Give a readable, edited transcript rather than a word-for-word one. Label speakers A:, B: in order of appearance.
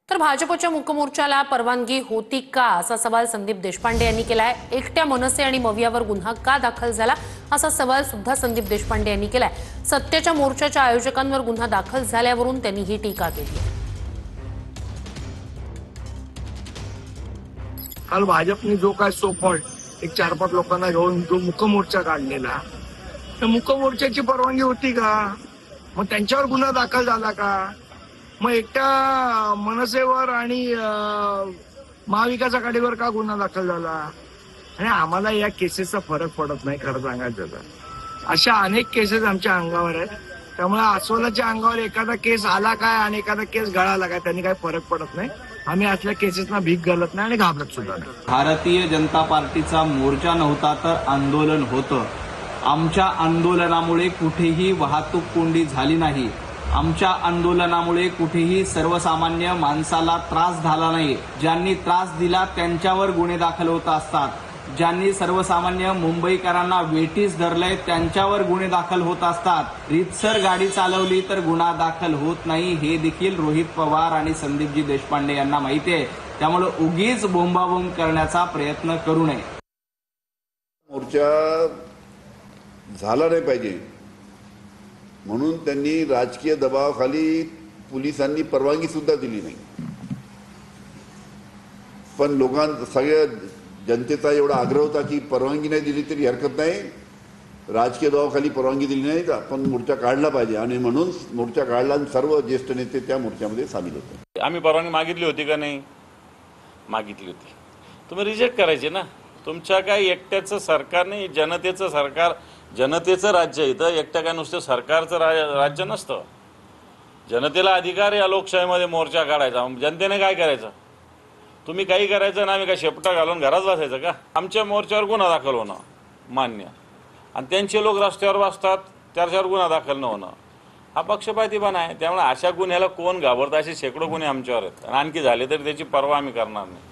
A: तर भाजपच्या मुकमोर्चाला परवानगी होती का असा सवाल संदीप देशपांडे यांनी केलाय। एकट्या मनसे आणि मवियावर गुन्हा का दाखल झाला असा सवाल सुद्धा संदीप देशपांडे यांनी केलाय। सत्तेच्या मोर्चाच्या आयोजकांवर गुन्हा दाखल झाल्यावरून त्यांनी ही टीका केली।
B: काल भाजपने जो काय सोपट एक 4-5 लोकांना घेऊन जो मुकमोर्चा काढलेला, त्या मुकमोर्चाची परवानगी होती का? मग त्यांच्यावर गुन्हा दाखल झाला का? मग एकट्या मनसेवर आणि महाविकास आघाडीवर का गुन्हा दाखल झाला? आणि आम्हाला या केसेसचा फरक पडत नाही खरं सांगायचं तर। अशा अनेक केसेस आमच्या अंगावर आहेत, त्यामुळे अस्वलाच्या अंगावर एखादा केस आला काय आणि एखादा केस गळाला काय त्यांनी काही फरक पडत नाही। आम्ही असल्या केसेसना भीक घालत नाही आणि घाबरत सुद्धा नाही।
C: भारतीय जनता पार्टीचा मोर्चा नव्हता तर आंदोलन होतं। आमच्या आंदोलनामुळे कुठेही वाहतूक कोंडी झाली नाही। आमच्या आंदोलनामुळे कुठेही सर्वसामान्य माणसाला त्रास झाला नाही। ज्यांनी त्रास दिला त्यांच्यावर गुन्हे दाखल होत असतात। ज्यांनी सर्वसामान्य मुंबईकरांना वेठीस धरलंय त्यांच्यावर गुन्हे दाखल होत असतात। रीतसर गाडी चालवली तर गुन्हा दाखल होत नाही हे देखील रोहित पवार आणि संदीपजी देशपांडे यांना माहिती आहे। त्यामुळे उगीच बोंबाबोंब करण्याचा प्रयत्न करू नये।
D: मोर्चा झाला नाही पाहिजे म्हणून त्यांनी राजकीय दबावाखाली पोलिसांनी परवानगी सुद्धा दिली नाही। पण सगळ्या जनतेचा एवढा आग्रह होता की परवानगी नाही दिली तरी हरकत नाही, राजकीय दबावाखाली परवानगी दिली नाही तर आपण मोर्चा काढला पाहिजे आणि म्हणून मोर्चा काढला आणि सर्व ज्येष्ठ नेते त्या मोर्चामध्ये सामील होते।
E: आम्ही परवानगी मागितली होती का नाही? मागितली होती। तुम्ही रिजेक्ट करायचे ना। तुमच्या काय एकट्याचं सरकार नाही, जनतेचं सरकार, जनतेचं राज्य इथं एकट्या काय नुसतं सरकारचं राज्य नसतं। जनतेला अधिकार या लोकशाहीमध्ये मोर्चा काढायचा। जनतेने काय करायचं? तुम्ही काही करायचं ना, आम्ही काय शेपटा घालून घरात बसायचं का? आमच्या मोर्चावर गुन्हा दाखल होणं मान्य आणि त्यांचे लोक रस्त्यावर बसतात त्याच्यावर गुन्हा दाखल न होणं हा पक्षपातीपणा आहे। त्यामुळे अशा गुन्ह्याला कोण घाबरतं? असे शेकडो गुन्हे आमच्यावर आहेत आणि आणखी झाले तरी त्याची पर्वा आम्ही करणार नाही।